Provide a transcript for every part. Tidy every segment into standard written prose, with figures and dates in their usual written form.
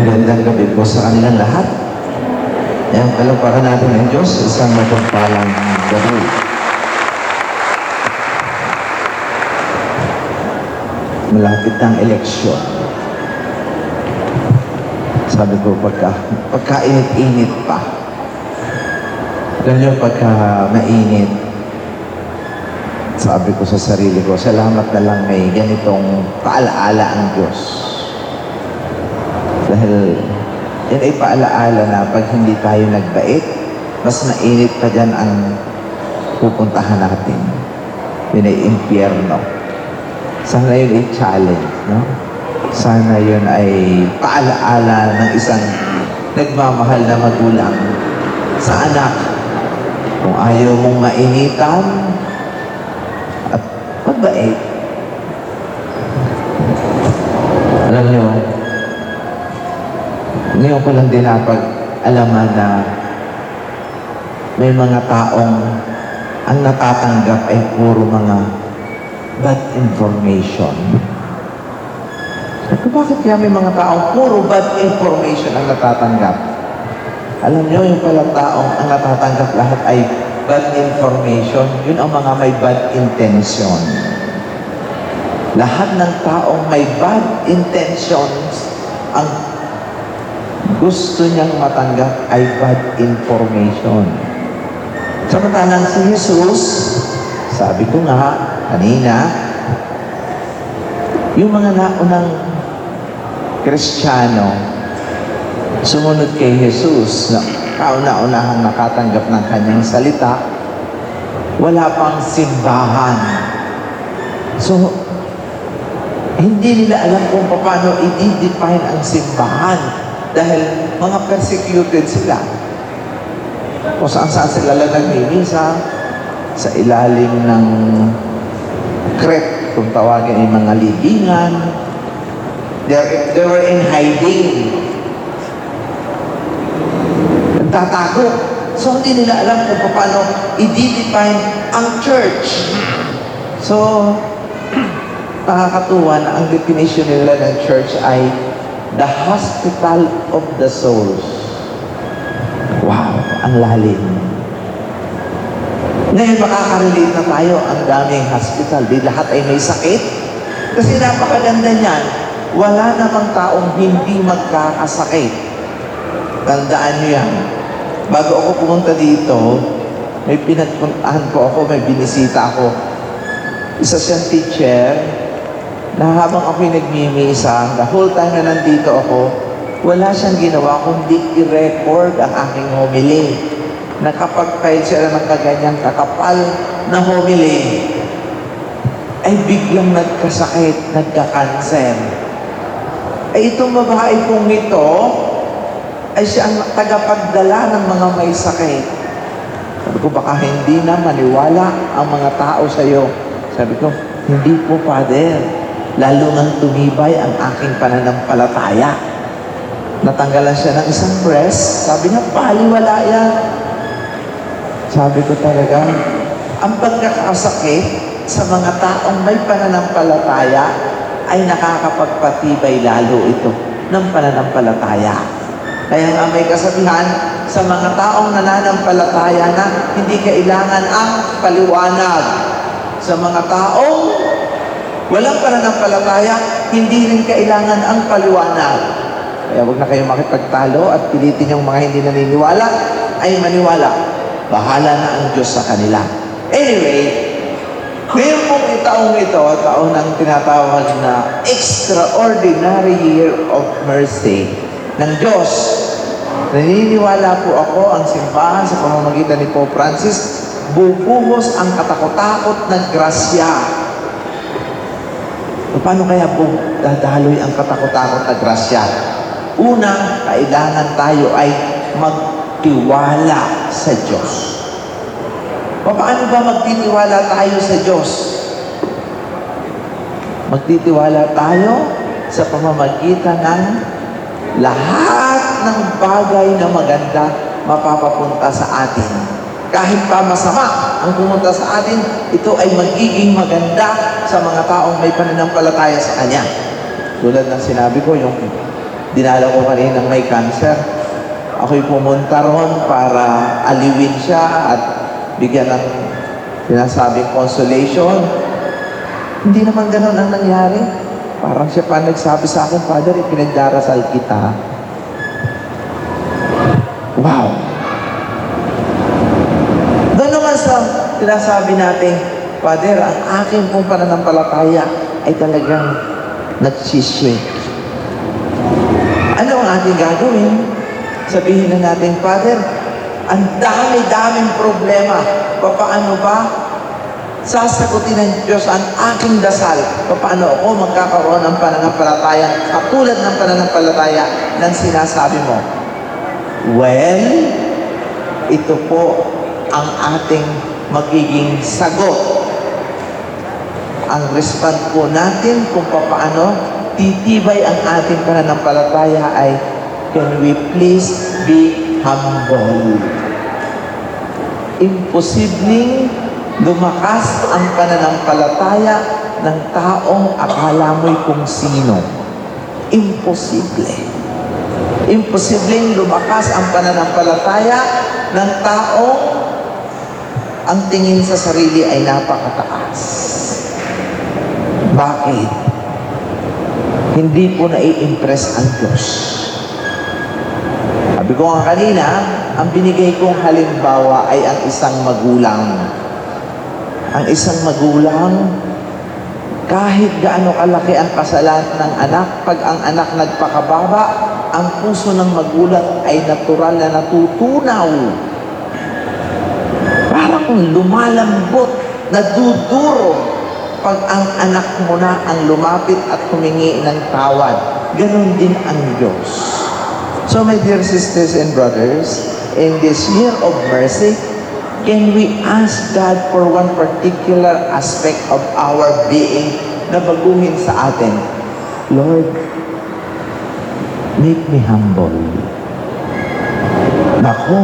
Magandang gabi po sa kanilang lahat. Ayan, palagpakan natin ng Diyos, isang mapagpalang gabi. Malapit ng eleksyon. Sabi ko, pagka-init-init pa. Alam niyo, pagka mainit, sabi ko sa sarili ko, salamat na lang may ganitong paalaala ang Diyos. Dahil yan ay paalaala na pag hindi tayo nagbait, mas mainit pa dyan ang pupuntahan natin. Yun ay impyerno. Sana yun ay challenge, no? Sana yun ay paalaala ng isang nagmamahal na magulang sa anak. Kung ayaw mong mainitan at magbait. Alam nyo, ngayon ko lang din napag-alaman na may mga taong ang natatanggap ay puro mga bad information. At bakit kaya may mga taong puro bad information ang natatanggap? Alam nyo, yung palang taong ang natatanggap lahat ay bad information, yun ang mga may bad intention. Lahat ng taong may bad intentions, ang gusto niyang matanggap ay bad information. Samantalang si Jesus, sabi ko nga kanina, yung mga naunang Kristiyano, sumunod kay Jesus, na kauna-unahang nakatanggap ng kanyang salita, wala pang simbahan. So, hindi nila alam kung paano i-define ang simbahan dahil mga persecuted sila. O saan-saan sila lang nagmimisa, sa ilalim ng crepe, kung tawagin ay mga libingan. They were in hiding. Nagtatakot. So, hindi nila alam kung paano i-define ang church. So, nakakatuwa na ang definition nila ng church ay the hospital of the souls. Wow, ang lalim. Ngayon makaka-relate na tayo, ang daming hospital. Di lahat ay may sakit. Kasi napakaganda niyan. Wala namang taong hindi magkakasakit. Tandaan niyo yan. Bago ako pumunta dito, may pinagpuntahan ko ako, may binisita ako. Isa siyang teacher, na habang ako'y nagmimisa, the whole time na nandito ako, wala siyang ginawa kundi i-record ang aking homily. Nakapag-file siya ng kaganyang kakapal na homily, ay biglang nagkasakit, nagka-cancer. Ay itong babae pong ito, ay siya ang tagapagdala ng mga may sakit. Sabi ko, baka hindi na maniwala ang mga tao sa iyo. Sabi ko, hindi po, Father. Lalo nang tumibay ang aking pananampalataya. Natanggalan siya ng isang breast. Sabi niya, paliwala yan. Sabi ko talaga, ang pagkakasakit sa mga taong may pananampalataya ay nakakapagpatibay lalo ito ng pananampalataya. Kaya nga may kasabihan, sa mga taong nananampalataya na hindi kailangan ang paliwanag. Sa mga taong walang pananampalataya, hindi rin kailangan ang paliwanag. Kaya huwag na kayong makipagtalo at pilitin yung mga hindi naniniwala ay maniwala. Bahala na ang Diyos sa kanila. Anyway, ngayon pong taong ito, taon ng tinatawag na Extraordinary Year of Mercy ng Diyos. Naniniwala po ako ang simbahan sa pamamagitan ni Pope Francis, bubuhos ang katakot-takot ng grasya. Paano kaya po dadaloy ang katakot-takot na grasya? Una, kailangan tayo ay magtiwala sa Diyos. Paano ba magtitiwala tayo sa Diyos? Magtitiwala tayo sa pamamagitan ng lahat ng bagay na maganda mapapapunta sa atin. Kahit pa masama ang pumunta sa atin, ito ay magiging maganda sa mga taong may pananampalataya sa Kanya. Tulad ng sinabi ko, yung dinala ko kanina may cancer. Ako'y pumunta ron para aliwin siya at bigyan ng sinasabing consolation. Hindi naman ganun ang nangyari. Parang siya pa nagsabi sa akin, Father, ipinagdarasal kita. Wow! Doon naman sa sinasabi natin, Father, ang aking pong pananampalataya ay talagang nagsishake. Ano ang ating gagawin? Sabihin na natin, Father, ang dami-daming problema. Paano ba sasagutin ng Diyos ang aking dasal? Paano ako magkakaroon ng pananampalataya katulad ng pananampalataya ng sinasabi mo? Well, ito po ang ating magiging sagot. Ang respond po natin kung paano titibay ang ating pananampalataya ay, can we please be humble? Imposibleng lumakas ang pananampalataya ng taong akala mo'y kung sino. Imposible. Imposibleng lumakas ang pananampalataya ng taong ang tingin sa sarili ay napakataas. Bakit? Hindi po nai-impress ang Diyos. Sabi ko nga kanina, ang binigay kong halimbawa ay ang isang magulang. Ang isang magulang, kahit gaano kalaki ang kasalanan ng anak, pag ang anak nagpakababa, ang puso ng magulang ay natural na natutunaw. Parang lumalambot, naduduro pag ang anak mo na ang lumapit at humingi ng tawad. Ganon din ang Diyos. So my dear sisters and brothers, in this year of mercy, can we ask God for one particular aspect of our being na baguhin sa atin? Lord, make me humble. Naku,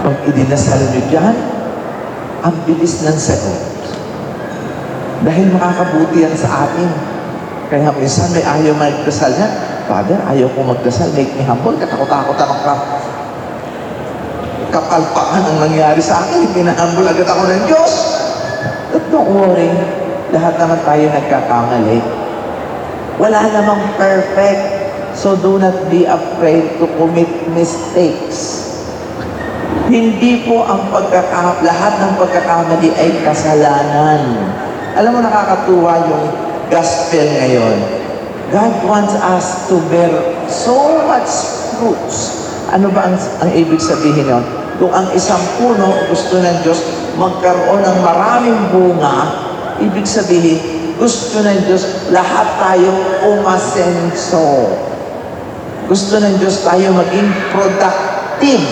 pag idinasal nyo dyan, ang bilis ng sagot. Dahil makakabuti yan sa atin. Kaya minsan may ayaw magdasal yan. Father, ayaw ko magdasal, make me humble. Katakot-takot ang kapalpakan ang nangyari sa akin. Pinahambol agad ako ng Diyos. But don't worry, lahat naman tayo nagkakamali. Wala namang perfect. So do not be afraid to commit mistakes. Hindi po ang lahat ng pagkakamali ay kasalanan. Alam mo, nakakatuwa yung gospel ngayon. God wants us to bear so much fruits. Ano ba ang ibig sabihin nun? Kung ang isang puno gusto ng Diyos magkaroon ng maraming bunga, ibig sabihin, gusto ng Diyos lahat tayo umasenso. Gusto ng Diyos tayo maging productive.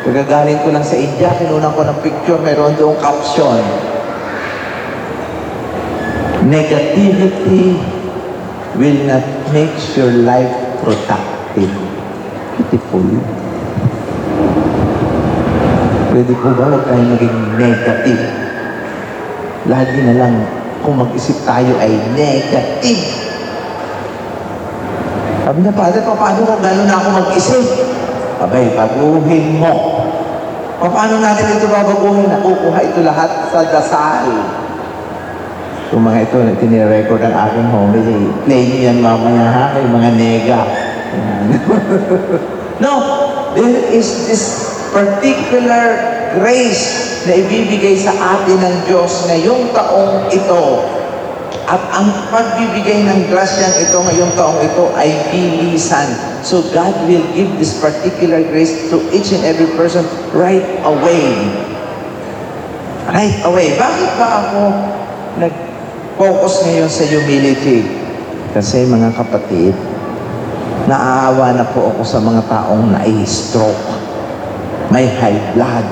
Kagagaling ko lang sa India, kinunan ko ng picture, mayroon doong caption. Negativity will not make your life productive. Beautiful. Pwede po ba huwag tayo maging negative? Lagi na lang kung mag-isip tayo ay negative. Sabi na, Father, paano kung gano'n na ako mag-isip? Abay, baguhin mo. Paano natin ito babaguhin? Nakukuha ito lahat sa dasal. Kung mga ito, tinirecord ang aking homily. Play niyo yan mamaya, ha? Yung mga nega. No, there is this particular grace na ibibigay sa atin ng Diyos ngayong taong ito. At ang pagbibigay ng grasyang ito ngayong taong ito ay bilisan. So God will give this particular grace to each and every person right away. Right away. Bakit ba ako nag-focus ngayon sa humility? Kasi mga kapatid, naaawa na po ako sa mga taong nai-stroke, may high blood,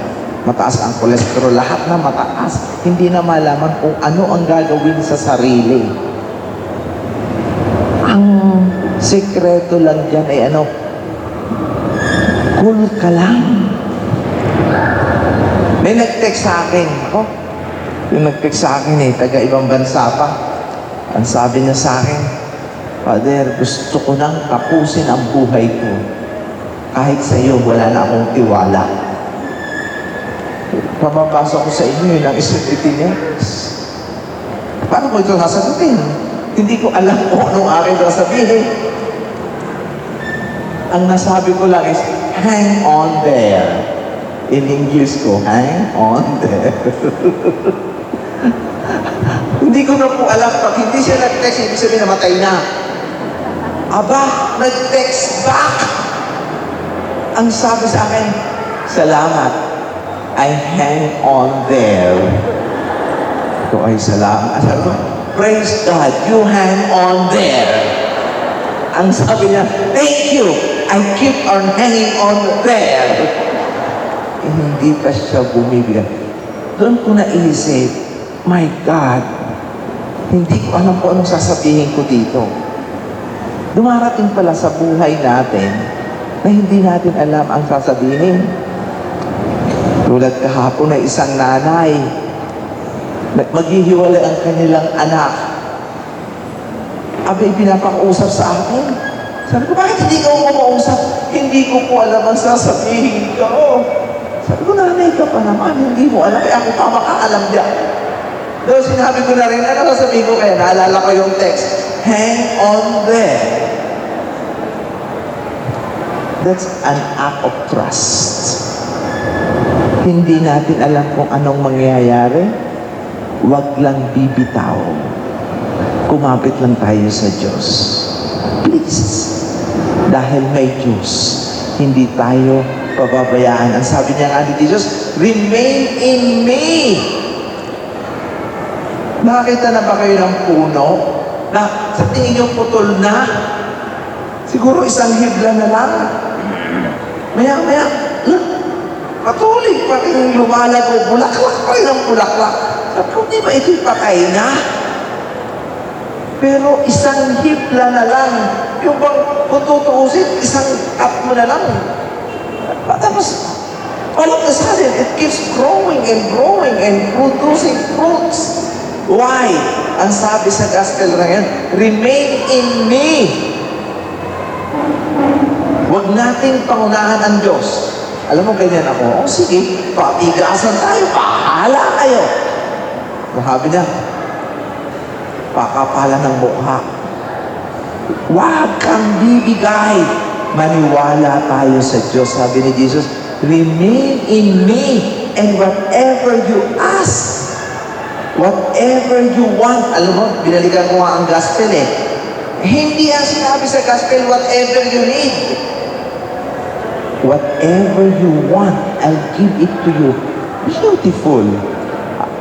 mataas ang kolesterol, lahat na mataas, hindi na malaman kung ano ang gagawin sa sarili. Ang sekreto lang dyan ay ano, cool ka lang. May nag-text sa akin, yung nag-text sa akin taga ibang bansa pa. Ang sabi niya sa akin, Father, gusto ko nang tapusin ang buhay ko. Kahit sa iyo, wala na akong tiwala. Pamabasa ko sa inyo yun ang isang itinex. Paano ko ito nasagutin? Hindi ko alam kung anong aking sasabihin. Ang nasabi ko lang is, hang on there. In English ko, hang on there. Hindi ko na po alam. Pag hindi siya nag-text, ibig sabihin namatay na. Aba, nag-text back. Ang sabi sa akin, salamat. I hang on there. Ito ay salamat. Sabi ko, praise God, you hang on there. Ang sabi niya, thank you. I keep on hanging on there. Hindi pa siya bumibigay. Doon ko naisip, my God, hindi ko alam kung anong sasabihin ko dito. Dumarating pala sa buhay natin na hindi natin alam ang sasabihin. Tulad kahapon na isang nanay, maghihiwalay ang kanilang anak. Abay, pinapakausap sa akin. Sabi ko, bakit hindi ka umausap? Hindi ko po alam ang sasabihin ko. Sabi ko, nanay ka pa naman, hindi mo alam. Eh, ako pa makaalam diyan. Doon sinabi ko na rin, ano sasabihin ko kaya? Naalala ko yung text, hang on there. That's an act of trust. Hindi natin alam kung anong mangyayari. Huwag lang bibitaw. Kumapit lang tayo sa Diyos. Please. Dahil may Diyos, hindi tayo pababayaan. Ang sabi niya nga ni Jesus, remain in me. Nakakita na ba kayo ng puno na sa tingin niyo putol na? Siguro isang hibla na lang. Maya-maya, patuloy pa rin lumalago, bulaklak pa rin ang bulaklak. Sabi ko, di ba ito'y patay na? Pero isang hibla na lang, yung bang kung tutuusin, isang cut mo na lang. Tapos, all of a sudden, it keeps growing and producing fruits. Why? Ang sabi sa gospel na yan, remain in me. Huwag nating pangunahan ang Diyos. Alam mo, ganyan ako. O sige, patigasan tayo. Pahala kayo. Sabi niya, pakapala ng mukha. Huwag kang bibigay. Maniwala tayo sa Diyos. Sabi ni Jesus, remain in me, and whatever you ask, whatever you want. Alam mo, binalikan ko nga ang gospel eh. Hindi ang sinabi sa gospel, whatever you need. Whatever you want, I'll give it to you. Beautiful.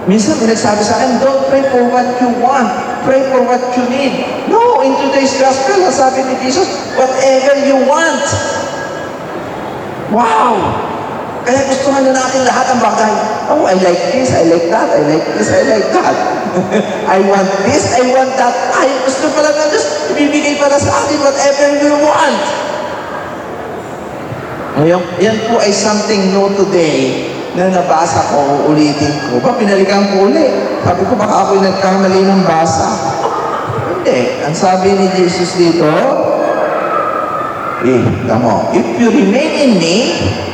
Minsan, pinagsabi sa akin, don't pray for what you want. Pray for what you need. No, in today's gospel, sabi ni Jesus, whatever you want. Wow! Kaya gustuhan na natin lahat ang bagay. Oh, I like this, I like that, I like this, I like that. I want this, I want that. Ay, gusto pala na Diyos, ibibigay pala sa atin whatever you want. Ngayon, yan po ay something new today na nabasa ko, ulitin ko. Ba, pinalikan ko ulit. Sabi ko, baka ako'y nagkamali ng basa. Hindi. Ang sabi ni Jesus dito, tamo, if you remain in me,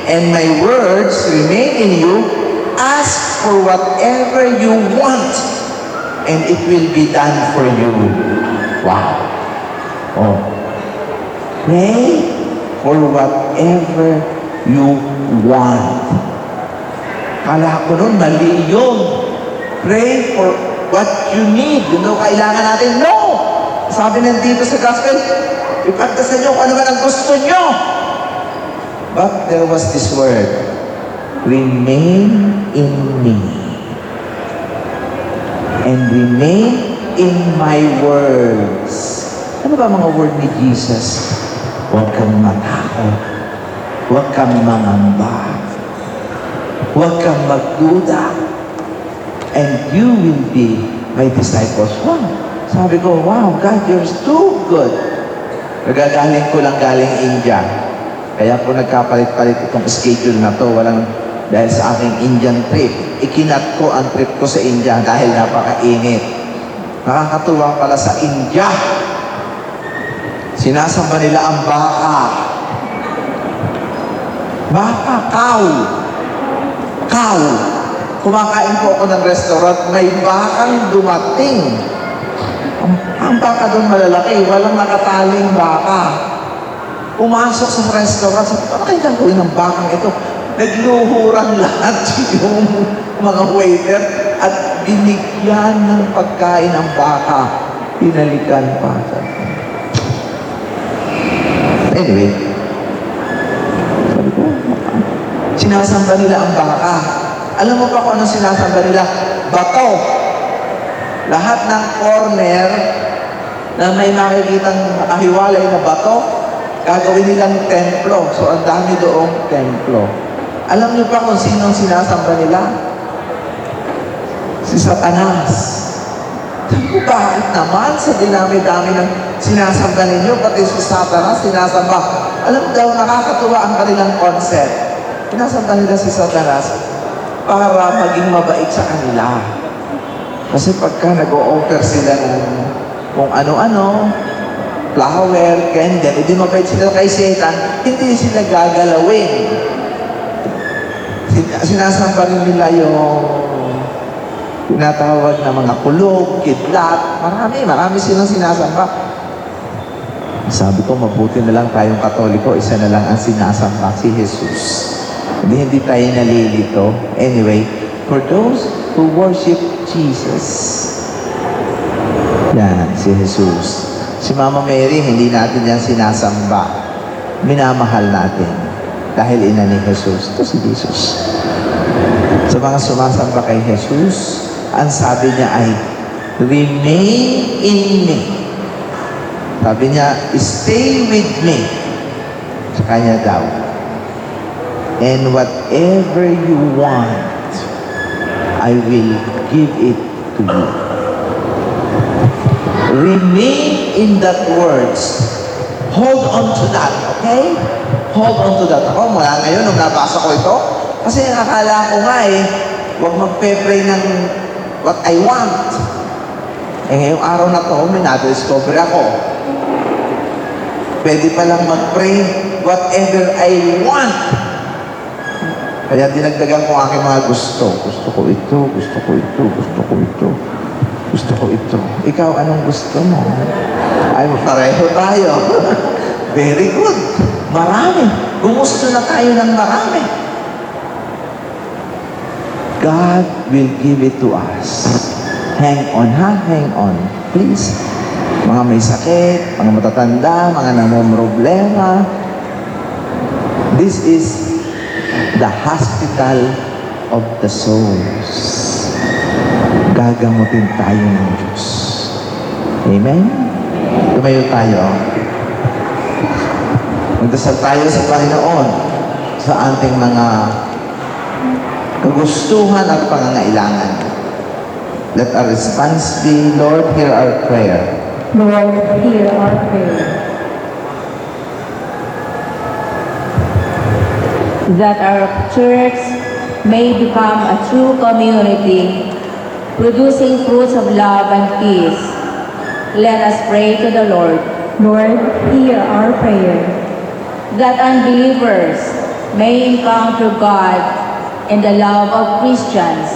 and my words remain in you, ask for whatever you want, and it will be done for you. Wow. Oh. Pray for whatever you want. Kala ko nun, mali yun. Pray for what you need. Yun daw kailangan natin. No! Sabi nandito sa gospel, ipagdasan nyo kung ano man ang gusto nyo. But there was this word, remain in me. And remain in my words. Ano ba mga word ni Jesus? Huwag kang matakot. Huwag kang mangamba. Huwag kang magduda. And you will be my disciples. Wow. Sabi ko, wow, God, you're too good. Nagagaling ko lang galing India. Kaya po nagkapalit-palit itong schedule na to. Walang, dahil sa aking Indian trip. Ikinat ko ang trip ko sa India dahil napakainit. Nakakatuwa pala sa India. Sinasamba nila ang baka. Baka, cow. Cow. Kumakain po ako ng restaurant, may bakang dumating. Ang baka doon malalaki, walang nakataling baka. Pumasok sa restaurant, sabi ko, ano kayo gagawin ng bakang ito? Nagluhurang lahat yung mga waiter at binigyan ng pagkain ng baka. Pinalikan pa. Anyway, sabi ko, sinasamba nila ang baka. Alam mo pa kung ano sinasamba nila? Bato. Lahat ng corner na may makikitang ahiwalay na bato, gagawin nilang templo. So, ang dami doong templo. Alam niyo pa kung sino ang sinasamba nila? Si Satanas. Sabi ko, bakit naman sa dinami-dami ng sinasamba ninyo, pati si Satanas sinasamba? Alam daw, nakakatuwa ang kanilang concept. Sinasamba nila si Satanas para maging mabait sa kanila. Kasi pagka nag-o-offer sila ng kung ano-ano, flower, candle, hindi mabait sila kay Satan, hindi sila gagalawin. Sinasamba rin nila yung tinatawag na mga kulog, kidlat, marami silang sinasamba. Sabi ko, mabuti na lang tayong Katoliko, isa na lang ang sinasamba, si Jesus. Hindi tayo nalilito. Anyway, for those who worship Jesus, yan, si Jesus. Si Mama Mary, hindi natin yan sinasamba. Minamahal natin dahil ina ni Jesus. Ito si Jesus. Sa mga sumasamba kay Jesus, ang sabi niya ay, remain in me. Sabi niya, stay with me. Sa kanya daw. And whatever you want, I will give it to you. Remain in that words. Hold on to that, okay? Hold on to that. Ako, mula ngayon, nung nabasa ko ito, kasi nakakala ko nga huwag magpe-pray ng what I want. Ngayong araw na to, may na-discover ako. Pwede palang mag-pray whatever I want. Kaya dinagdagan ko aking mga gusto. Gusto ko ito, gusto ko ito, gusto ko ito. Gusto ko ito. Ikaw, anong gusto mo? Ay, pareho tayo. Very good. Marami. Gumusto na tayo ng marami. God will give it to us. Hang on, ha? Hang on. Please. Mga may sakit, mga matatanda, mga namumroblema. This is the hospital of the souls. Gagamutin tayo ng Diyos. Amen? Tumayo tayo. Magdasal tayo sa Panginoon sa ating mga kagustuhan at pangangailangan. Let our response be, Lord, hear our prayer. Lord, hear our prayer. That our church may become a true community, producing fruits of love and peace. Let us pray to the Lord. Lord, hear our prayer. That unbelievers may encounter God in the love of Christians.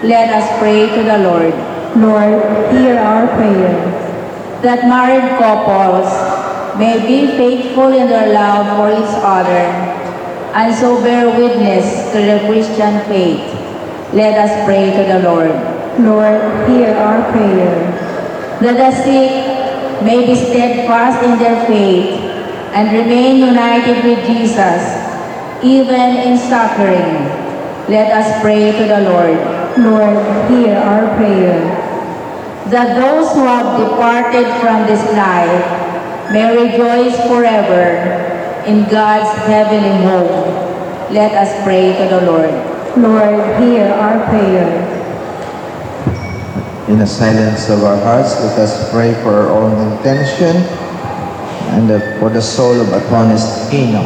Let us pray to the Lord. Lord, hear our prayer. That married couples may be faithful in their love for each other and so bear witness to the Christian faith. Let us pray to the Lord. Lord, hear our prayer. That the sick may be steadfast in their faith and remain united with Jesus, even in suffering. Let us pray to the Lord. Lord, hear our prayer. That those who have departed from this life may rejoice forever in God's heavenly home. Let us pray to the Lord. Lord, hear our prayer. In the silence of our hearts, let us pray for our own intention and for the soul of Atonis Aquino.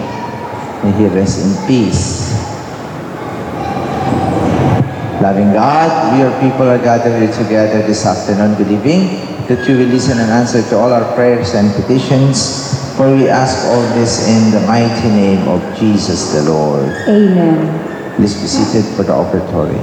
May he rest in peace. Loving God, we, your people, are gathered together this afternoon, believing that you will listen and answer to all our prayers and petitions. For we ask all this in the mighty name of Jesus the Lord. Amen. Please be seated for the offertory.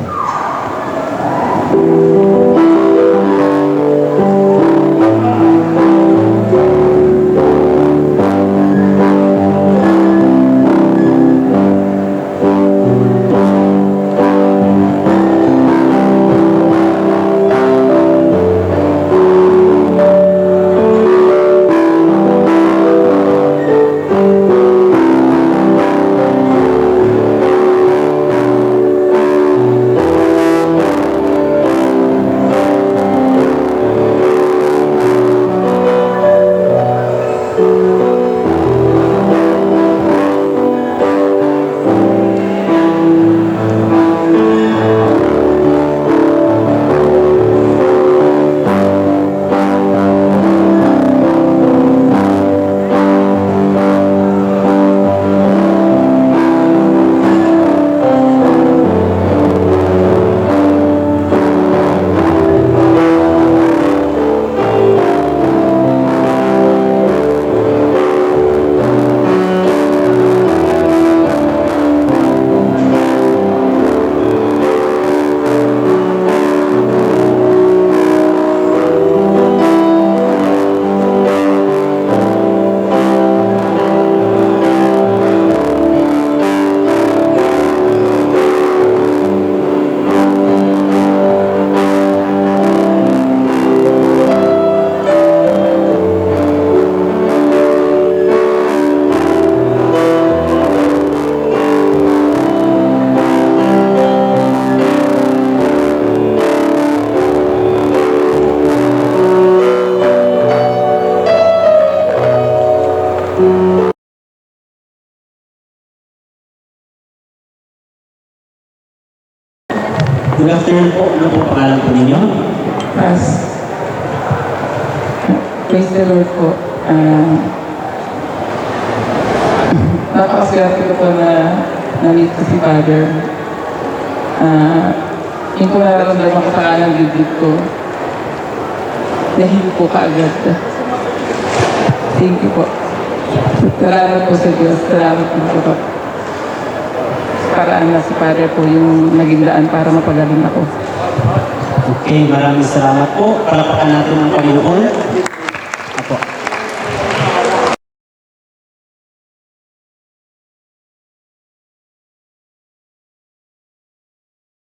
Good afternoon po. Ano po pangalan po ninyo? Praise the Lord po. Napakaswerte ko po na na-meet ko si Father. Yung po nararamdaman ko sa kanang bibig ko, nahilo po kaagad. Thank you po. Salamat po sa Diyos. Salamat po sa paraan na si Father po yung naging daan para mapagaling ako. Okay, maraming salamat po. Palapakan natin ang Panginoon.